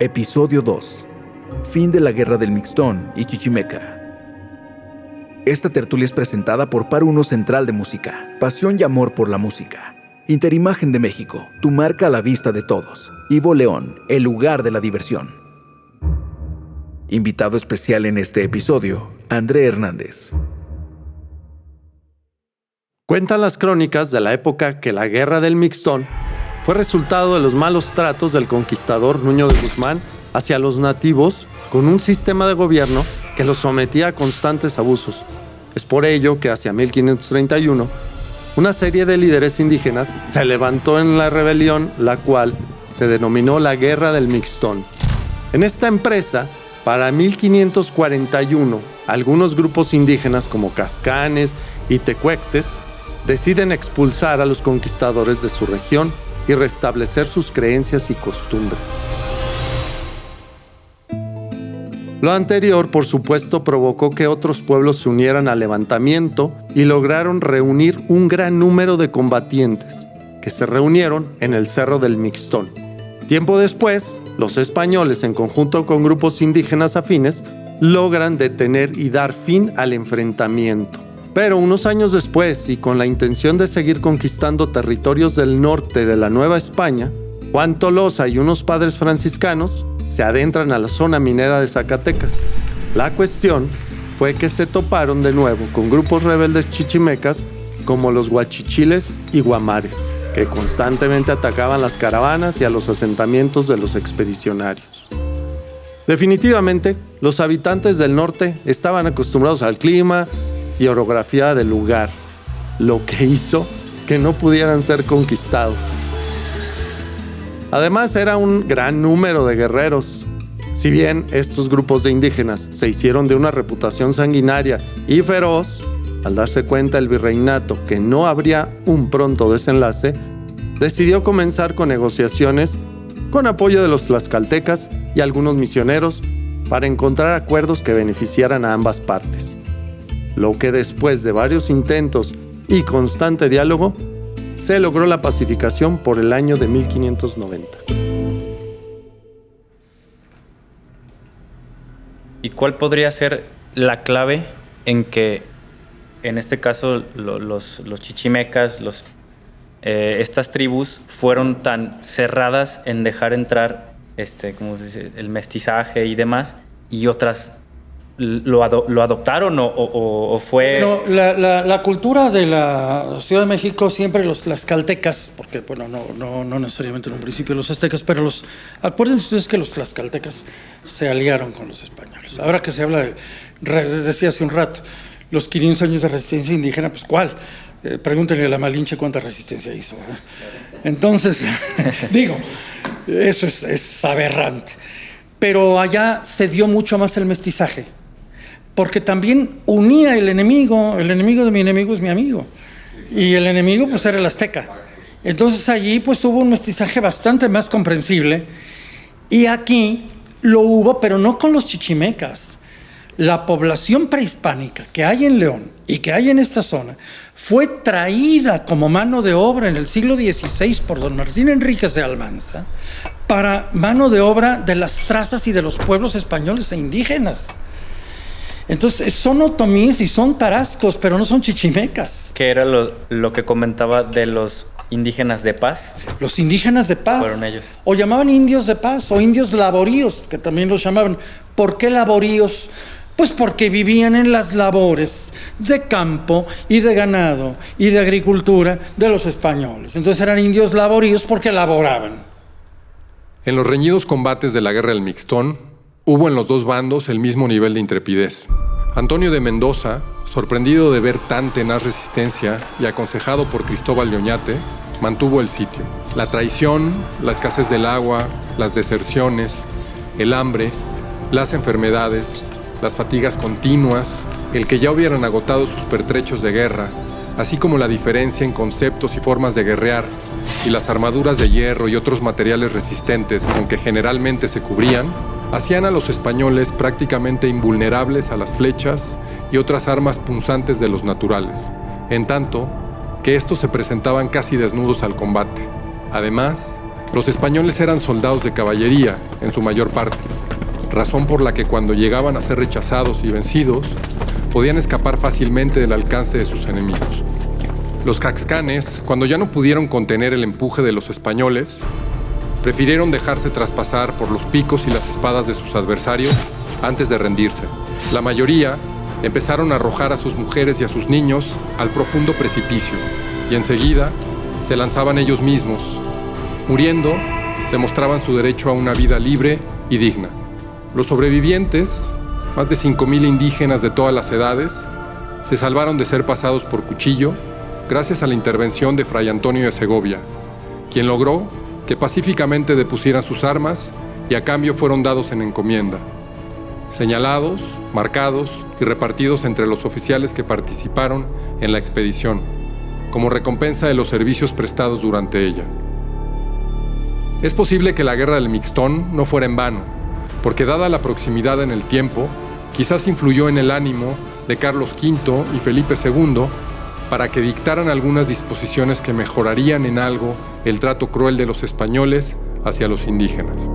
Episodio 2. Fin de la Guerra del Mixtón y Chichimeca. Esta tertulia es presentada por Par Uno Central de Música, pasión y amor por la música. Interimagen de México, tu marca a la vista de todos. Ivo León, el lugar de la diversión. Invitado especial en este episodio, André Hernández. Cuentan las crónicas de la época que la Guerra del Mixtón fue resultado de los malos tratos del conquistador Nuño de Guzmán hacia los nativos, con un sistema de gobierno que los sometía a constantes abusos. Es por ello que hacia 1531, una serie de líderes indígenas se levantó en la rebelión, la cual se denominó la Guerra del Mixtón. En esta empresa, para 1541, algunos grupos indígenas como Cascanes y Tecuexes deciden expulsar a los conquistadores de su región y restablecer sus creencias y costumbres. Lo anterior, por supuesto, provocó que otros pueblos se unieran al levantamiento y lograron reunir un gran número de combatientes, que se reunieron en el Cerro del Mixtón. Tiempo después, los españoles, en conjunto con grupos indígenas afines, logran detener y dar fin al enfrentamiento. Pero unos años después, y con la intención de seguir conquistando territorios del norte de la Nueva España, Juan Tolosa y unos padres franciscanos se adentran a la zona minera de Zacatecas. La cuestión fue que se toparon de nuevo con grupos rebeldes chichimecas como los Guachichiles y Guamares, que constantemente atacaban las caravanas y a los asentamientos de los expedicionarios. Definitivamente, los habitantes del norte estaban acostumbrados al clima y orografía del lugar, lo que hizo que no pudieran ser conquistados. Además, era un gran número de guerreros. Si bien estos grupos de indígenas se hicieron de una reputación sanguinaria y feroz, al darse cuenta el virreinato que no habría un pronto desenlace, decidió comenzar con negociaciones con apoyo de los tlaxcaltecas y algunos misioneros para encontrar acuerdos que beneficiaran a ambas partes. Lo que después de varios intentos y constante diálogo, se logró la pacificación por el año de 1590. ¿Y cuál podría ser la clave en que, en este caso, los chichimecas, estas tribus fueron tan cerradas en dejar entrar ¿cómo se dice?, el mestizaje y demás, y otras lo adoptaron o fue...? No, la cultura de la Ciudad de México, siempre los tlaxcaltecas, porque bueno, no necesariamente en un principio los aztecas, pero acuérdense ustedes que los tlaxcaltecas se aliaron con los españoles. Ahora que se habla decía hace un rato, los 500 años de resistencia indígena, pues ¿cuál? Pregúntenle a la Malinche cuánta resistencia hizo, ¿verdad? Entonces, digo, eso es aberrante. Pero allá se dio mucho más el mestizaje, porque también unía el enemigo de mi enemigo es mi amigo, y el enemigo pues era el azteca. Entonces allí pues hubo un mestizaje bastante más comprensible, y aquí lo hubo, pero no con los chichimecas. La población prehispánica que hay en León y que hay en esta zona fue traída como mano de obra en el siglo XVI por don Martín Enríquez de Almanza para mano de obra de las trazas y de los pueblos españoles e indígenas. Entonces son otomíes y son tarascos, pero no son chichimecas. ¿Qué era lo que comentaba de los indígenas de paz? Los indígenas de paz. Fueron ellos. O llamaban indios de paz o indios laboríos, que también los llamaban. ¿Por qué laboríos? Pues porque vivían en las labores de campo y de ganado y de agricultura de los españoles. Entonces eran indios laboríos porque laboraban. En los reñidos combates de la Guerra del Mixtón, hubo en los dos bandos el mismo nivel de intrepidez. Antonio de Mendoza, sorprendido de ver tan tenaz resistencia y aconsejado por Cristóbal de Oñate, mantuvo el sitio. La traición, la escasez del agua, las deserciones, el hambre, las enfermedades, las fatigas continuas, el que ya hubieran agotado sus pertrechos de guerra, así como la diferencia en conceptos y formas de guerrear, y las armaduras de hierro y otros materiales resistentes con que generalmente se cubrían, hacían a los españoles prácticamente invulnerables a las flechas y otras armas punzantes de los naturales, en tanto que estos se presentaban casi desnudos al combate. Además, Los españoles eran soldados de caballería, en su mayor parte, razón por la que cuando llegaban a ser rechazados y vencidos, podían escapar fácilmente del alcance de sus enemigos. Los caxcanes, cuando ya no pudieron contener el empuje de los españoles, prefirieron dejarse traspasar por los picos y las espadas de sus adversarios antes de rendirse. La mayoría empezaron a arrojar a sus mujeres y a sus niños al profundo precipicio, y enseguida se lanzaban ellos mismos. Muriendo, demostraban su derecho a una vida libre y digna. Los sobrevivientes, más de 5,000 indígenas de todas las edades, se salvaron de ser pasados por cuchillo gracias a la intervención de Fray Antonio de Segovia, quien logró que pacíficamente depusieran sus armas y a cambio fueron dados en encomienda, señalados, marcados y repartidos entre los oficiales que participaron en la expedición, como recompensa de los servicios prestados durante ella. Es posible que la guerra del Mixtón no fuera en vano, porque dada la proximidad en el tiempo, quizás influyó en el ánimo de Carlos V y Felipe II para que dictaran algunas disposiciones que mejorarían en algo el trato cruel de los españoles hacia los indígenas.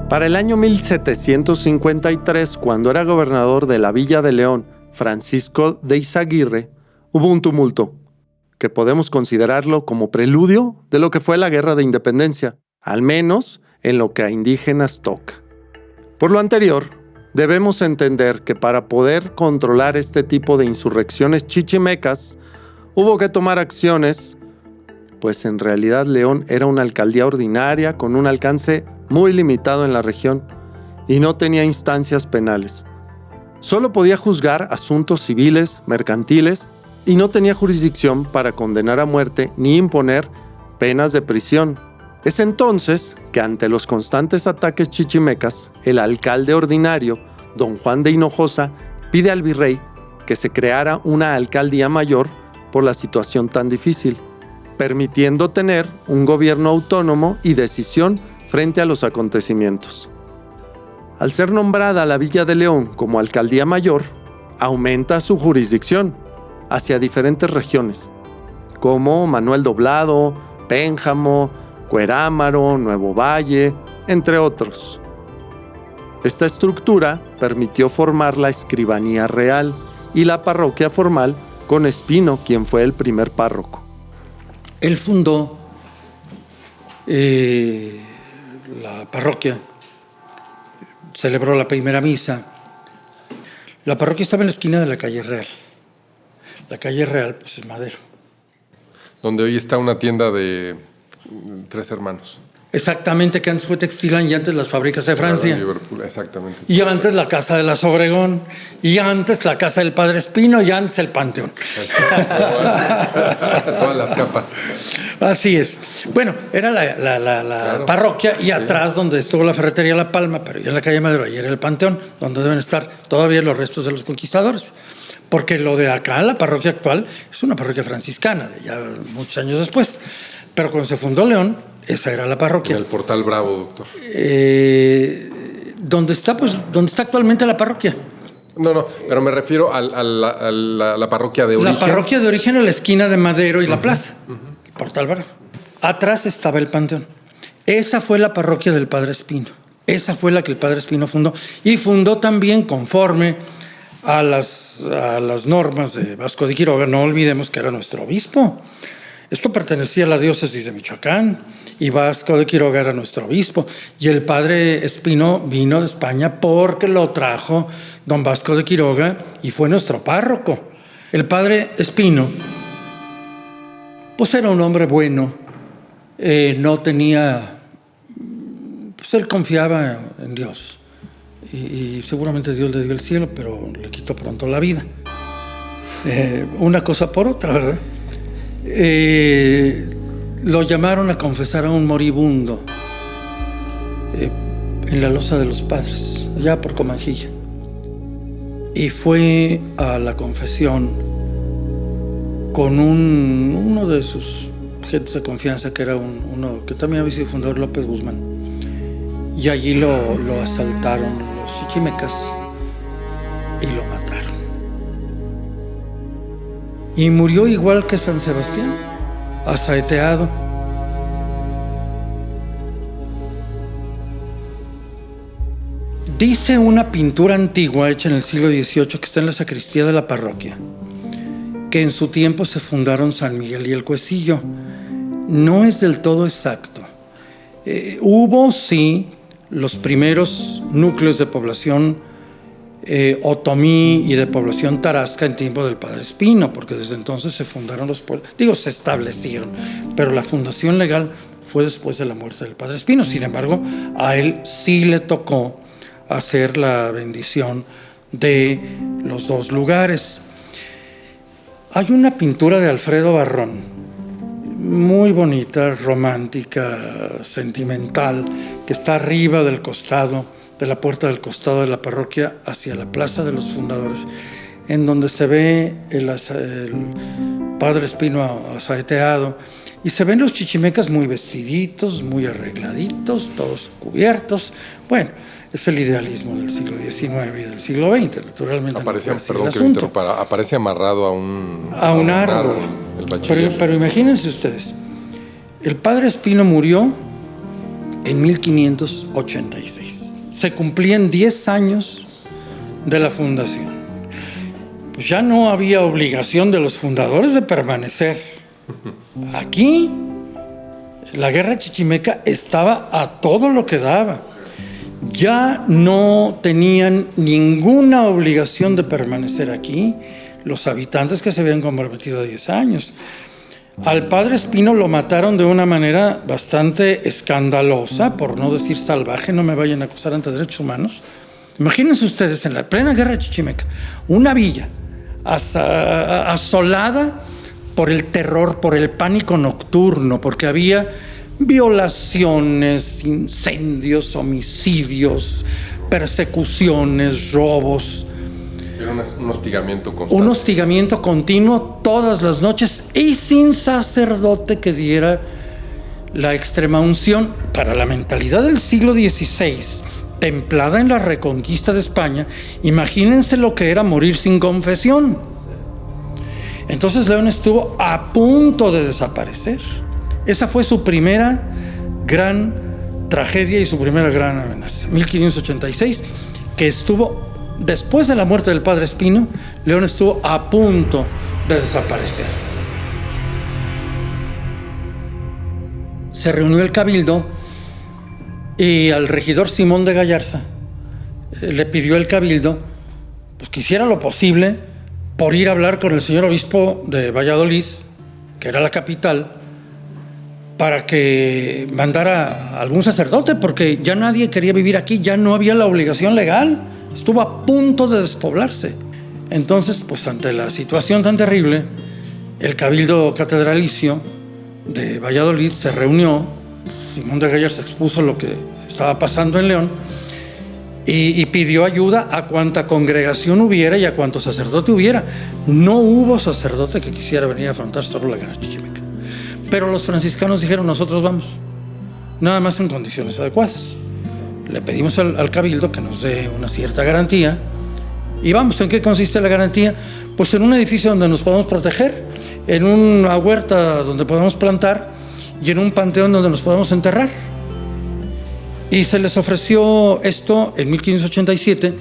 Para el año 1753, cuando era gobernador de la Villa de León, Francisco de Izaguirre, hubo un tumulto, que podemos considerarlo como preludio de lo que fue la Guerra de Independencia, al menos en lo que a indígenas toca. Por lo anterior, debemos entender que para poder controlar este tipo de insurrecciones chichimecas, hubo que tomar acciones, pues en realidad León era una alcaldía ordinaria con un alcance muy limitado en la región y no tenía instancias penales. Solo podía juzgar asuntos civiles, mercantiles, y no tenía jurisdicción para condenar a muerte ni imponer penas de prisión. Es entonces que ante los constantes ataques chichimecas, el alcalde ordinario, don Juan de Hinojosa, pide al virrey que se creara una alcaldía mayor por la situación tan difícil, permitiendo tener un gobierno autónomo y decisión frente a los acontecimientos. Al ser nombrada la Villa de León como alcaldía mayor, aumenta su jurisdicción hacia diferentes regiones, como Manuel Doblado, Pénjamo, Cuerámaro, Nuevo Valle, entre otros. Esta estructura permitió formar la escribanía real y la parroquia formal con Espino, quien fue el primer párroco. Él fundó la parroquia, celebró la primera misa. La parroquia estaba en la esquina de la calle Real. La calle Real, pues, es Madero. Donde hoy está una tienda de Tres Hermanos. Exactamente, que antes fue Textilán y antes las fábricas de Francia. Liverpool, exactamente. Y antes la casa de las Obregón. Y antes la casa del Padre Espino y antes el Panteón. Todas las capas. Así es. Bueno, era la claro, parroquia y sí, atrás donde estuvo la ferretería La Palma, pero ya en la calle Madero, ahí era el Panteón, donde deben estar todavía los restos de los conquistadores. Porque lo de acá, la parroquia actual, es una parroquia franciscana, de ya muchos años después. Pero cuando se fundó León, esa era la parroquia. En el Portal Bravo, doctor. ¿Dónde está actualmente la parroquia? No, pero me refiero a la parroquia de origen. La parroquia de origen en la esquina de Madero y la plaza, Portal Bravo. Atrás estaba el Panteón. Esa fue la parroquia del Padre Espino. Esa fue la que el Padre Espino fundó. Y fundó también conforme a las normas de Vasco de Quiroga. No olvidemos que era nuestro obispo. Esto pertenecía a la diócesis de Michoacán y Vasco de Quiroga era nuestro obispo. Y el Padre Espino vino de España porque lo trajo don Vasco de Quiroga y fue nuestro párroco. El Padre Espino, pues era un hombre bueno, no tenía, pues él confiaba en Dios. Y seguramente Dios le dio el cielo, pero le quitó pronto la vida. Una cosa por otra, ¿verdad? Lo llamaron a confesar a un moribundo en la Loza de los Padres, allá por Comanjilla. Y fue a la confesión con uno de sus gentes de confianza, que era uno que también había sido fundador, López Guzmán. Y allí lo asaltaron los chichimecas y lo mataron. y murió igual que San Sebastián, asaeteado. Dice una pintura antigua hecha en el siglo XVIII que está en la sacristía de la parroquia, que en su tiempo se fundaron San Miguel y el Cuecillo. No es del todo exacto. Hubo, sí, los primeros núcleos de población otomí y de población tarasca en tiempo del Padre Espino, porque desde entonces se fundaron los pueblos, se establecieron, pero la fundación legal fue después de la muerte del Padre Espino. Sin embargo, a él sí le tocó hacer la bendición de los dos lugares. Hay una pintura de Alfredo Barrón, muy bonita, romántica, sentimental, que está arriba del costado, de la puerta del costado de la parroquia hacia la Plaza de los Fundadores, en donde se ve el Padre Espino asaeteado, y se ven los chichimecas muy vestiditos, muy arregladitos, todos cubiertos. Bueno, es el idealismo del siglo XIX y del siglo XX, naturalmente. Aparece, perdón que lo interrumpa, aparece amarrado a un árbol. El bachiller. Pero imagínense ustedes, el Padre Espino murió en 1586. Se cumplían 10 años de la fundación. Pues ya no había obligación de los fundadores de permanecer. Aquí, la guerra chichimeca estaba a todo lo que daba. Ya no tenían ninguna obligación de permanecer aquí los habitantes que se habían comprometido a 10 años. Al Padre Espino lo mataron de una manera bastante escandalosa, por no decir salvaje, no me vayan a acusar ante derechos humanos. Imagínense ustedes, en la plena guerra chichimeca, una villa asolada por el terror, por el pánico nocturno, porque había violaciones, incendios, homicidios, persecuciones, robos. Era un hostigamiento constante. Un hostigamiento continuo todas las noches y sin sacerdote que diera la extrema unción. Para la mentalidad del siglo XVI, templada en la reconquista de España, imagínense lo que era morir sin confesión. Entonces León estuvo a punto de desaparecer. Esa fue su primera gran tragedia y su primera gran amenaza. 1586, que estuvo después de la muerte del Padre Espino, León estuvo a punto de desaparecer. Se reunió el cabildo y al regidor Simón de Gallarza le pidió el cabildo pues, que hiciera lo posible por ir a hablar con el señor obispo de Valladolid, que era la capital, para que mandara a algún sacerdote, porque ya nadie quería vivir aquí, ya no había la obligación legal, estuvo a punto de despoblarse. Entonces, pues ante la situación tan terrible, el cabildo catedralicio de Valladolid se reunió, Simón de Gallarza expuso lo que estaba pasando en León y pidió ayuda a cuanta congregación hubiera y a cuanto sacerdote hubiera. No hubo sacerdote que quisiera venir a afrontar solo la guerra chichimeca. Pero los franciscanos dijeron, nosotros vamos, nada más en condiciones adecuadas. Le pedimos al cabildo que nos dé una cierta garantía y vamos. ¿En qué consiste la garantía? Pues en un edificio donde nos podamos proteger, en una huerta donde podamos plantar y en un panteón donde nos podamos enterrar. Y se les ofreció esto en 1587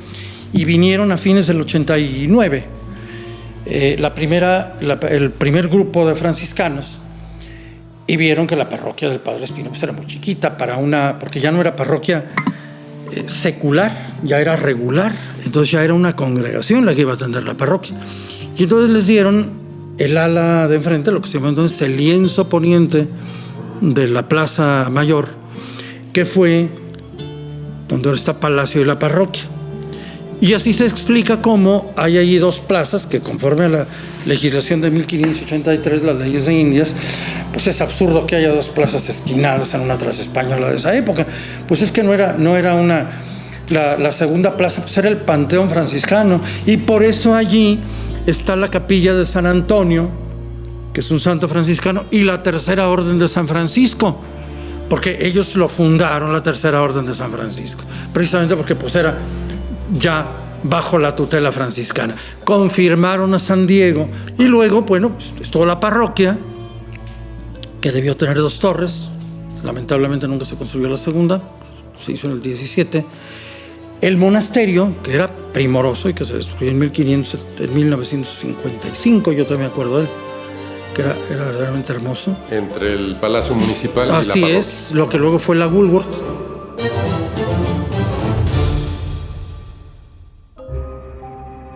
y vinieron a fines del 89. El primer grupo de franciscanos, y vieron que la parroquia del Padre Espino pues era muy chiquita porque ya no era parroquia secular, ya era regular, entonces ya era una congregación la que iba a atender la parroquia. Y entonces les dieron el ala de enfrente, lo que se llama entonces el lienzo poniente de la Plaza Mayor, que fue donde ahora está Palacio y la parroquia. Y así se explica cómo hay allí dos plazas que, conforme a la legislación de 1583, las leyes de Indias, pues es absurdo que haya dos plazas esquinadas en una plaza española de esa época. Pues es que no era la segunda plaza, pues era el Panteón franciscano, y por eso allí está la capilla de San Antonio, que es un santo franciscano, y la Tercera Orden de San Francisco, porque ellos lo fundaron, la Tercera Orden de San Francisco, precisamente porque pues era ya bajo la tutela franciscana. Confirmaron a San Diego y luego, bueno, pues estuvo la parroquia, que debió tener 2 torres. Lamentablemente nunca se construyó la segunda, se hizo en el 17. El monasterio, que era primoroso y que se destruyó en 1955, yo también me acuerdo de él, que era verdaderamente hermoso. Entre el Palacio Municipal y la Así parroquia. es, lo que luego fue la Woolworth.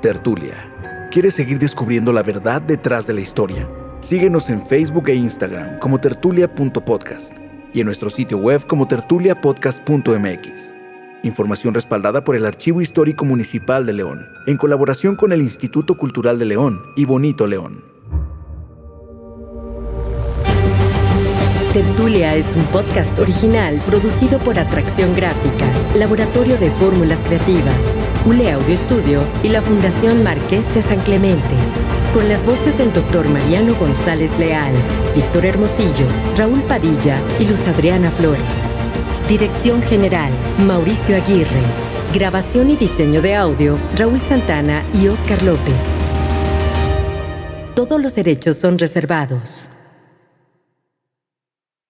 Tertulia. ¿Quieres seguir descubriendo la verdad detrás de la historia? Síguenos en Facebook e Instagram como tertulia.podcast y en nuestro sitio web como tertuliapodcast.mx. Información respaldada por el Archivo Histórico Municipal de León, en colaboración con el Instituto Cultural de León y Bonito León. Tertulia es un podcast original producido por Atracción Gráfica, Laboratorio de Fórmulas Creativas, ULE Audio Estudio y la Fundación Marqués de San Clemente. Con las voces del Dr. Mariano González Leal, Víctor Hermosillo, Raúl Padilla y Luz Adriana Flores. Dirección General, Mauricio Aguirre. Grabación y diseño de audio, Raúl Santana y Óscar López. Todos los derechos son reservados.